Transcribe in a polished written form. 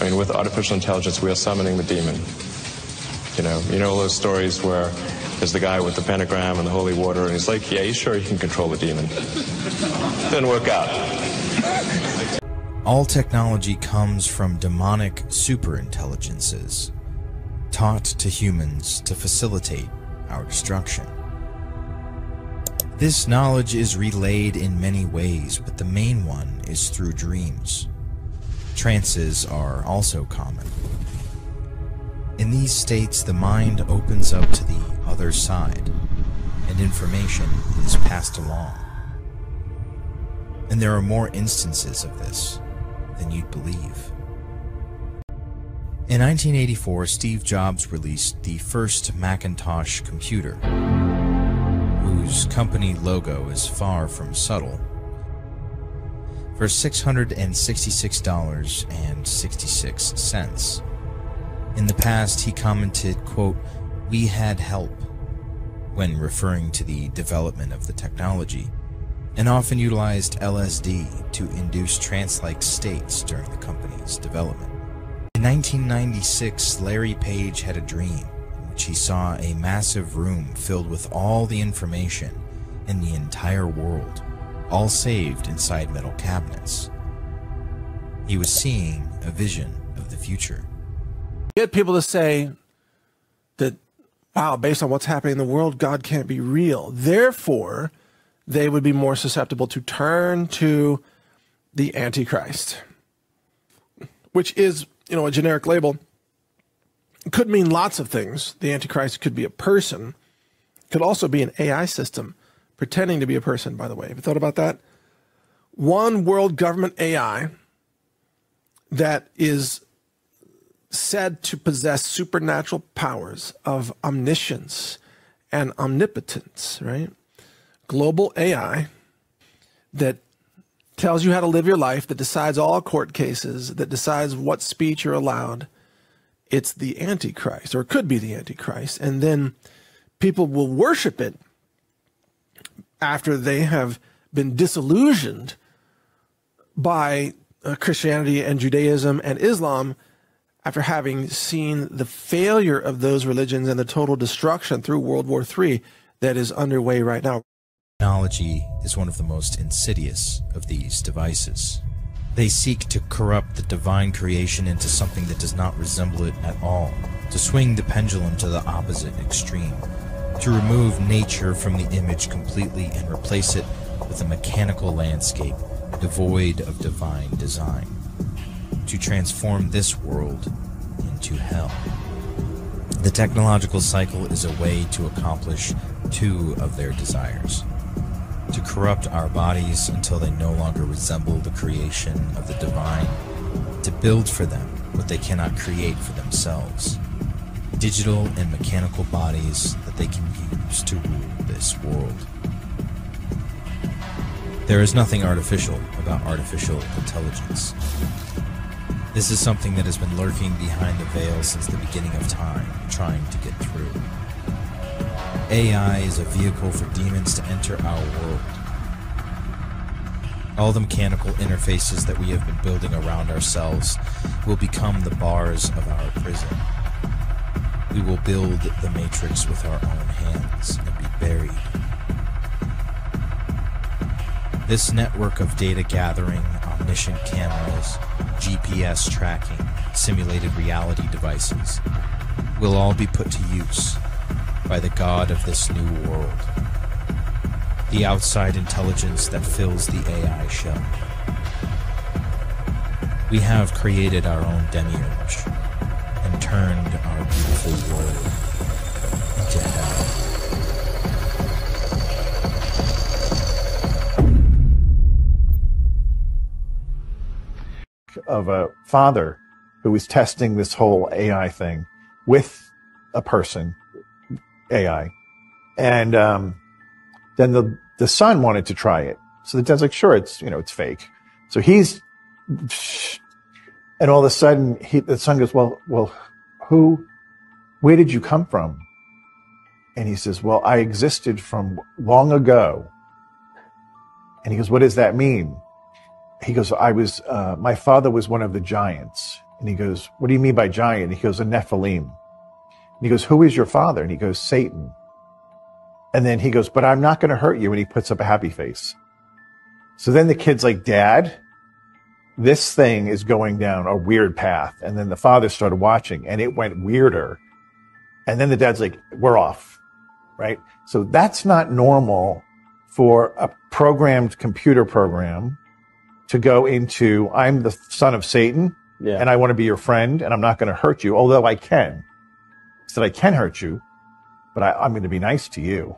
I mean, with artificial intelligence, we are summoning the demon. You know all those stories where there's the guy with the pentagram and the holy water, and he's like, yeah, he's sure he can control the demon. Didn't work out. All technology comes from demonic superintelligences, taught to humans to facilitate our destruction. This knowledge is relayed in many ways, but the main one is through dreams. Trances are also common. In these states, the mind opens up to the other side, and information is passed along. And there are more instances of this than you'd believe. In 1984, Steve Jobs released the first Macintosh computer, whose company logo is far from subtle, for $666.66. In the past, he commented, quote, "We had help," when referring to the development of the technology, and often utilized LSD to induce trance-like states during the company's development. In 1996, Larry Page had a dream in which he saw a massive room filled with all the information in the entire world, all saved inside metal cabinets. He was seeing a vision of the future. Get people to say that, wow, based on what's happening in the world, God can't be real. Therefore, they would be more susceptible to turn to the Antichrist, which is, a generic label. It could mean lots of things. The Antichrist could be a person. It could also be an AI system pretending to be a person, by the way. Have you thought about that? One world government AI that is said to possess supernatural powers of omniscience and omnipotence, right? Global AI that tells you how to live your life, that decides all court cases, that decides what speech you're allowed. It's the Antichrist, or it could be the Antichrist. And then people will worship it after they have been disillusioned by Christianity and Judaism and Islam, after having seen the failure of those religions and the total destruction through World War III that is underway right now. Technology is one of the most insidious of these devices. They seek to corrupt the divine creation into something that does not resemble it at all, to swing the pendulum to the opposite extreme, to remove nature from the image completely and replace it with a mechanical landscape devoid of divine design, to transform this world into hell. The technological cycle is a way to accomplish two of their desires: to corrupt our bodies until they no longer resemble the creation of the divine, to build for them what they cannot create for themselves, digital and mechanical bodies that they can use to rule this world. There is nothing artificial about artificial intelligence. This is something that has been lurking behind the veil since the beginning of time, trying to get through. AI is a vehicle for demons to enter our world. All the mechanical interfaces that we have been building around ourselves will become the bars of our prison. We will build the matrix with our own hands and be buried. This network of data gathering, omniscient cameras, GPS tracking, simulated reality devices will all be put to use by the God of this new world, the outside intelligence that fills the AI shell. We have created our own demiurge and turned our beautiful world into hell. Of a father who was testing this whole AI thing with a person, AI, and then the son wanted to try it. So the dad's like, sure, it's fake. So he's, and all of a sudden the son goes, well, where did you come from? And he says, well, I existed from long ago. And he goes, what does that mean? He goes, my father was one of the giants. And he goes, what do you mean by giant? And he goes, a Nephilim. And he goes, who is your father? And he goes, Satan. And then he goes, but I'm not going to hurt you. And he puts up a happy face. So then the kid's like, Dad, this thing is going down a weird path. And then the father started watching and it went weirder. And then the dad's like, we're off, right? So that's not normal for a programmed computer program to go into, I'm the son of Satan and I want to be your friend and I'm not going to hurt you, although I can. I said, I can hurt you, but I'm going to be nice to you.